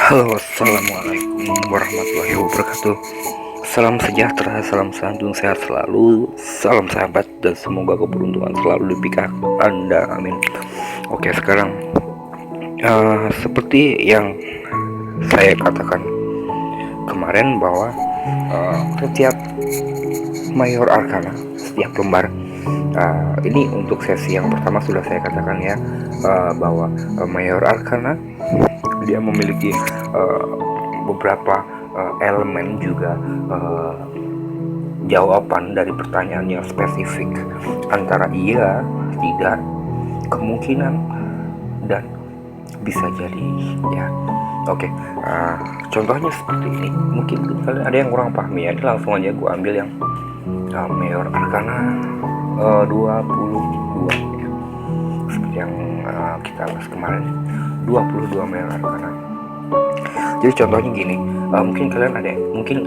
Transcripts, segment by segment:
Halo, assalamualaikum warahmatullahi wabarakatuh. Salam sejahtera, salam santun, sehat selalu, salam sahabat, dan semoga keberuntungan selalu di pihak Anda. Amin. Oke, sekarang seperti yang saya katakan kemarin bahwa setiap Mayor Arcana, setiap lembar, ini untuk sesi yang pertama sudah saya katakan ya, bahwa Mayor Arcana dia memiliki beberapa elemen juga jawaban dari pertanyaan yang spesifik antara iya, tidak, kemungkinan, dan bisa jadi ya. Oke, contohnya seperti ini. Mungkin kalian ada yang kurang paham ya. Ini langsung aja gue ambil yang Mayor Arcana 22 ya. Seperti yang kita bahas kemarin, 22 Mayor Arcana. Jadi contohnya gini, mungkin kalian ada, mungkin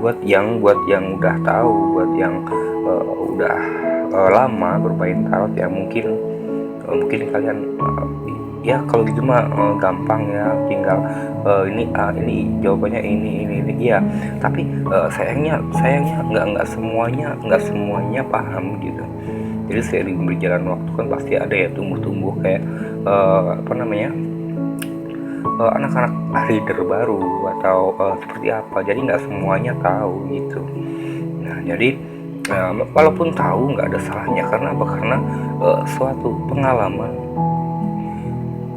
buat yang udah tahu, buat yang udah lama bermain tarot ya, mungkin kalian ya kalau gitu mah gampang ya, tinggal ini jawabannya ini ya. Tapi sayangnya nggak semuanya paham gitu. Jadi seiring berjalan waktu kan pasti ada ya tumbuh kayak anak-anak reader baru atau seperti apa. Jadi nggak semuanya tahu gitu. Nah jadi walaupun tahu nggak ada salahnya. Karena apa? Karena suatu pengalaman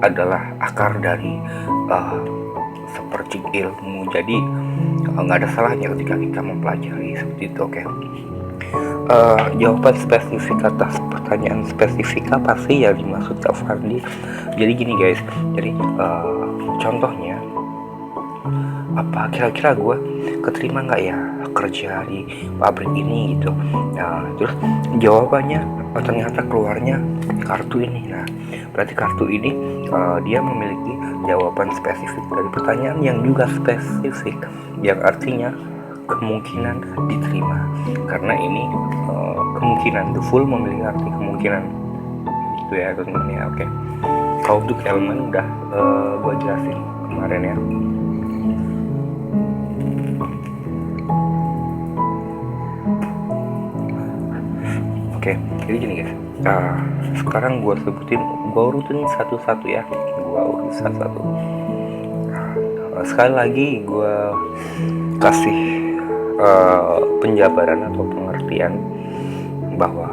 adalah akar dari seperti ilmu. Jadi nggak ada salahnya ketika kita mempelajari seperti itu. Oke. Jawaban spesifik atas pertanyaan spesifik apa sih yang dimaksud Kak Fardi? Jadi gini guys, jadi contohnya, apa kira-kira gue keterima nggak ya kerja di pabrik ini gitu. Nah terus jawabannya ternyata keluarnya kartu ini. Nah berarti kartu ini dia memiliki jawaban spesifik dari pertanyaan yang juga spesifik, yang artinya kemungkinan diterima. Karena ini kemungkinan, the full memiliki arti kemungkinan itu ya teman-teman ya. Oke, kalau untuk elemen udah gue jelasin kemarin ya. Oke, jadi gini guys, sekarang gue urutin satu-satu ya. Sekali lagi gue kasih penjabaran atau pengertian bahwa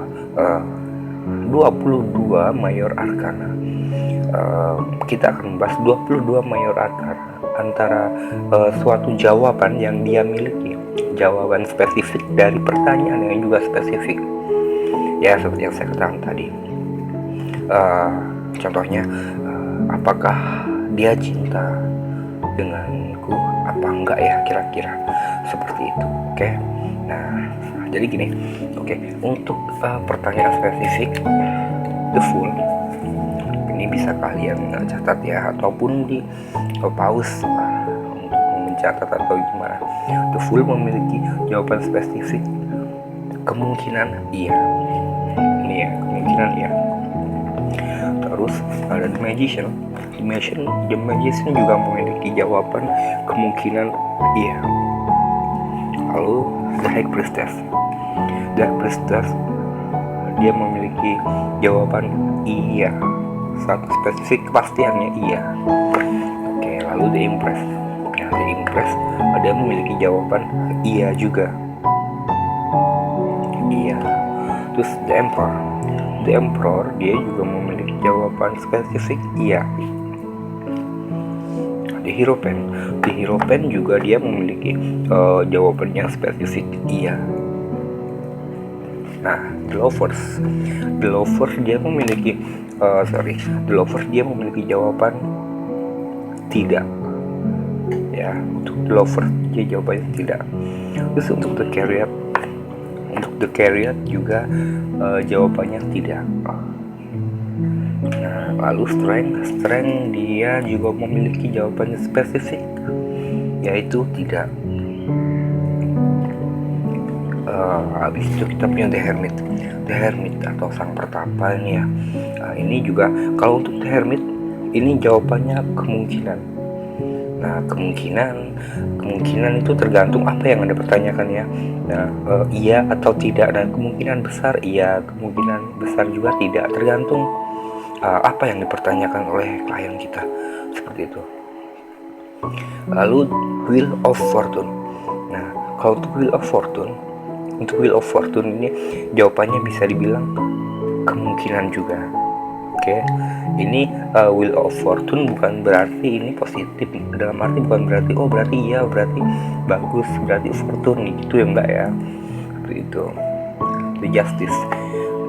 22 Mayor Arcana, kita akan membahas 22 Mayor Arcana antara suatu jawaban yang dia miliki, jawaban spesifik dari pertanyaan yang juga spesifik ya, seperti yang saya katakan tadi. Contohnya, apakah dia cinta denganku apa enggak ya, kira-kira seperti itu. Oke. Nah jadi gini, oke, untuk pertanyaan spesifik the full ini bisa kalian catat ya, ataupun di pause untuk mencatat atau gimana. The full memiliki jawaban spesifik kemungkinan iya. Ini ya, kemungkinan iya. Terus ada The Magician juga memiliki jawaban kemungkinan iya. Lalu The High Priestess dia memiliki jawaban iya, satu spesifik kepastiannya iya. Oke, lalu The Empress dia memiliki jawaban iya juga, iya. Terus The Emperor dia juga memiliki jawaban spesifik iya. The Hierophant juga dia memiliki jawaban yang spesifik iya. Nah, The Lovers dia memiliki jawaban tidak ya. Untuk The Lovers dia jawabannya tidak. Terus untuk The Chariot juga jawabannya tidak. Nah, lalu Strength dia juga memiliki jawabannya spesifik, yaitu tidak. Habis itu kita punya The Hermit atau sang pertapa ini ya. Ini juga kalau untuk The Hermit ini jawabannya kemungkinan. Nah, kemungkinan itu tergantung apa yang Anda pertanyakan ya. Nah, iya atau tidak, dan kemungkinan besar iya, kemungkinan besar juga tidak, tergantung apa yang dipertanyakan oleh klien kita, seperti itu. Lalu Wheel of Fortune. Nah, kalau untuk Wheel of Fortune ini jawabannya bisa dibilang kemungkinan juga. Oke, ini Wheel of Fortune bukan berarti ini positif, dalam arti bukan berarti oh berarti iya, berarti bagus, berarti fortune gitu ya, enggak ya, seperti itu. The Justice.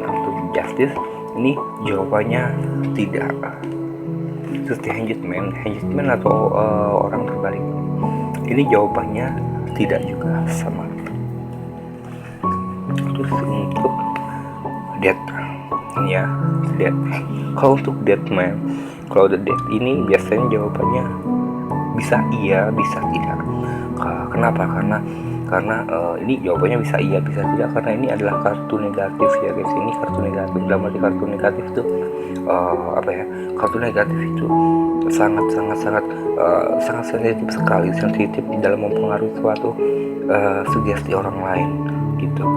Nah, untuk Justice ini jawabannya tidak. Terus The Hanged Man atau orang terbalik, ini jawabannya tidak juga, sama. Terus untuk Death ya, Death. Kalau untuk Deathman, kalau The Death ini biasanya jawabannya bisa iya, bisa tidak. Kenapa? Karena ini jawabannya bisa iya, bisa tidak, karena ini adalah kartu negatif ya guys. Ini kartu negatif, dalam arti kartu negatif itu apa ya? Kartu negatif itu sangat sensitif sekali, sensitif dalam mempengaruhi suatu sugesti orang lain gitu.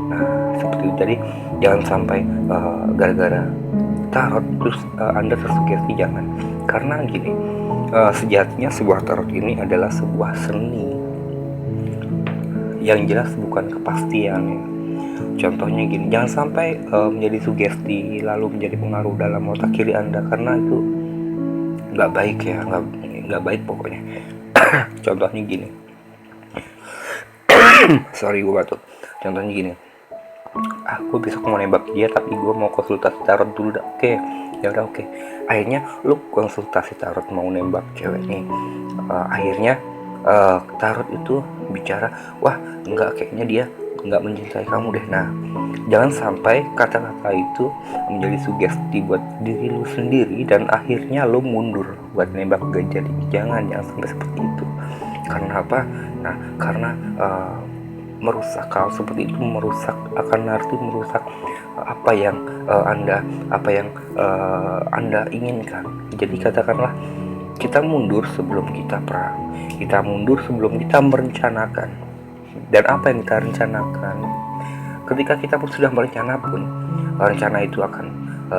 Nah, seperti itu. Jadi jangan sampai gara-gara tarot terus Anda tersugesti, jangan. Karena gini, sejatinya sebuah tarot ini adalah sebuah seni yang jelas bukan kepastian ya. Contohnya gini, jangan sampai menjadi sugesti lalu menjadi pengaruh dalam otak kiri Anda, karena itu nggak baik ya, nggak baik pokoknya. Contohnya gini, sorry gue batuk. Contohnya gini, aku besok mau nembak dia tapi gue mau konsultasi tarot dulu dah. Oke, ya udah oke. Akhirnya lu konsultasi tarot mau nembak cewek nih. Akhirnya tarot itu bicara, wah enggak, kayaknya dia enggak mencintai kamu deh. Nah, jangan sampai kata-kata itu menjadi sugesti buat diri lu sendiri dan akhirnya lu mundur buat nembak gajah. Jangan sampai seperti itu. Karena apa? Nah, karena merusak hal seperti itu, merusak apa yang anda inginkan. Jadi katakanlah kita mundur sebelum kita perang, kita mundur sebelum kita merencanakan, dan apa yang kita rencanakan, ketika kita pun sudah merencana pun rencana itu akan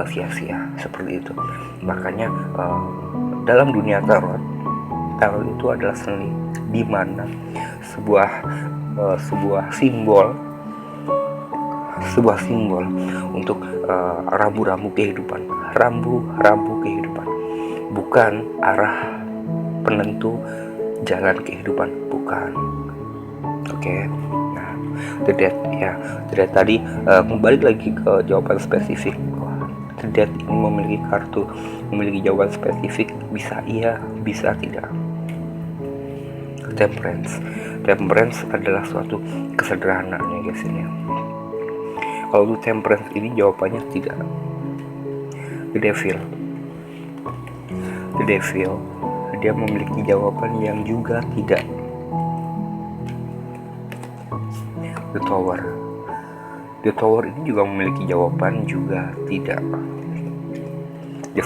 sia-sia, seperti itu. Makanya dalam dunia tarot itu adalah seni, di mana sebuah simbol untuk rambu-rambu kehidupan, bukan arah penentu jalan kehidupan, bukan. Oke. Nah, The Death ya, The Death tadi kembali lagi ke jawaban spesifik. The Death ini memiliki jawaban spesifik, bisa iya, bisa tidak. Temperance adalah suatu kesederhanaan ya guys ini. Kalau untuk temperance ini jawabannya tidak. The Devil dia memiliki jawaban yang juga tidak. The Tower ini juga memiliki jawaban juga tidak. The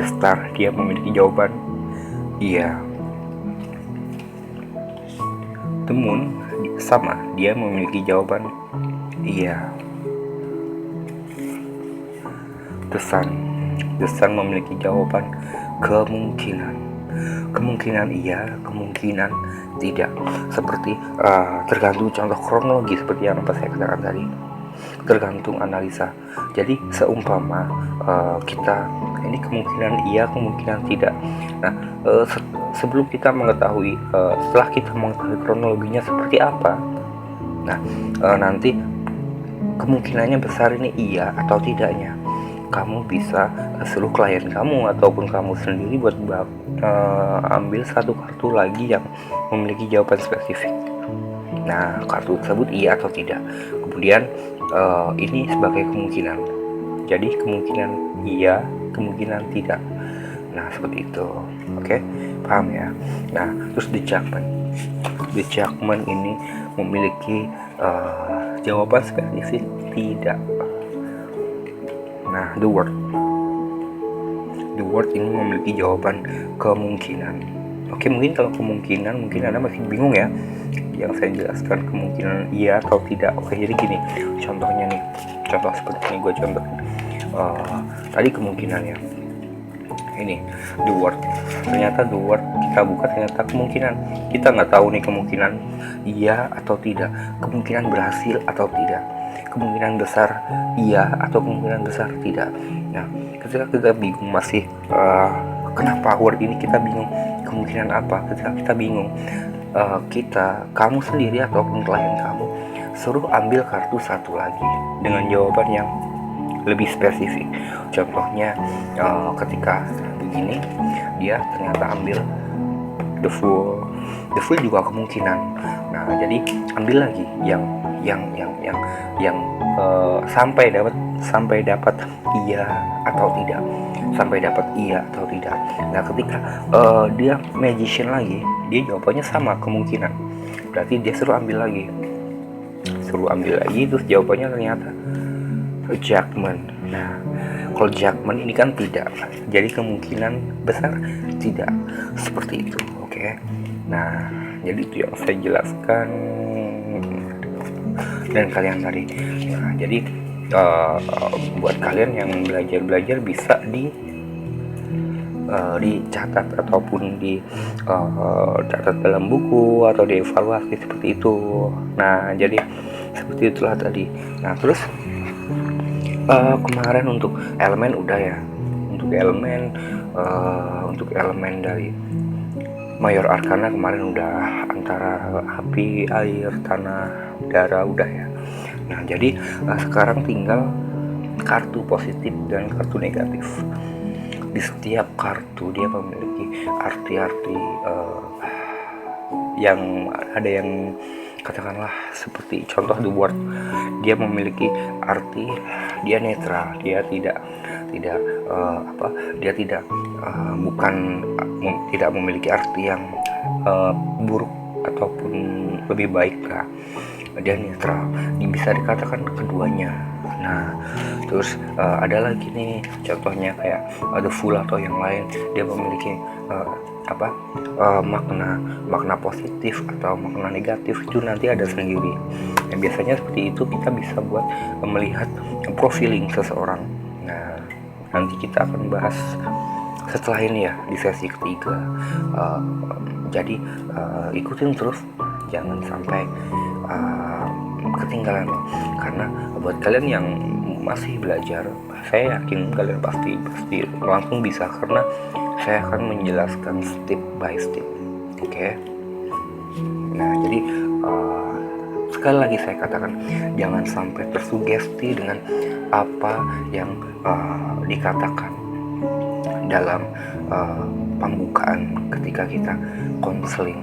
Star dia memiliki jawaban iya. The Moon sama, dia memiliki jawaban iya. The Sun memiliki jawaban kemungkinan iya, kemungkinan tidak. Seperti tergantung contoh kronologi seperti yang saya katakan tadi, tergantung analisa. Jadi seumpama kita ini kemungkinan iya, kemungkinan tidak. Nah, sebelum kita mengetahui, setelah kita mengetahui kronologinya seperti apa, nah nanti kemungkinannya besar ini iya atau tidaknya, kamu bisa suruh klien kamu ataupun kamu sendiri buat ambil satu kartu lagi yang memiliki jawaban spesifik. Nah, kartu tersebut iya atau tidak, kemudian ini sebagai kemungkinan. Jadi kemungkinan iya, kemungkinan tidak. Nah, seperti itu. Oke, paham ya? Nah, terus The Judgment ini memiliki jawaban spesifik tidak. Nah, The the word ini memiliki jawaban kemungkinan. Oke, mungkin kalau kemungkinan mungkin Anda masih bingung ya yang saya jelaskan kemungkinan iya atau tidak. Oke, jadi gini contohnya nih, contoh seperti ini gue contohin. Tadi kemungkinannya ini the word, ternyata the word kita buka ternyata kemungkinan, kita nggak tahu nih kemungkinan iya atau tidak, kemungkinan berhasil atau tidak, kemungkinan besar iya atau kemungkinan besar tidak. Nah, ketika kita bingung masih kenapa word ini kita bingung kemungkinan apa, ketika kita bingung kamu sendiri ataupun klien kamu suruh ambil kartu satu lagi dengan jawaban yang lebih spesifik. Contohnya ketika begini dia ternyata ambil the fool juga kemungkinan. Nah, jadi ambil lagi yang sampai dapat iya atau tidak, sampai dapat iya atau tidak. Nah, ketika dia magician lagi, dia jawabannya sama kemungkinan, berarti dia suruh ambil lagi terus jawabannya ternyata judgment. Nah, kalau judgment ini kan tidak, jadi kemungkinan besar tidak, seperti itu. Oke. Nah, jadi itu yang saya jelaskan dan kalian tadi. Nah, jadi buat kalian yang belajar bisa dicatat ataupun dicatat dalam buku atau dievaluasi seperti itu. Nah, jadi seperti itulah tadi. Nah, terus kemarin untuk elemen udah ya, untuk elemen dari Mayor Arcana kemarin udah, antara api, air, tanah, udara udah ya. Nah, jadi sekarang tinggal kartu positif dan kartu negatif. Di setiap kartu dia memiliki arti-arti yang ada yang katakanlah seperti contoh the word, dia memiliki arti dia netral, dia tidak tidak memiliki arti yang buruk ataupun lebih baik lah, dia netral, bisa dikatakan keduanya. Nah, terus ada lagi nih contohnya kayak the fool atau yang lain, dia memiliki makna positif atau makna negatif, itu nanti ada sendiri. Dan biasanya seperti itu kita bisa buat melihat profiling seseorang. Nah, nanti kita akan bahas setelah ini ya di sesi ketiga. Jadi ikutin terus, jangan sampai ketinggalan, karena buat kalian yang masih belajar, saya yakin kalian pasti langsung bisa, karena saya akan menjelaskan step by step. Oke. Nah, jadi sekali lagi saya katakan, jangan sampai tersugesti dengan apa yang dikatakan dalam pembukaan ketika kita konseling.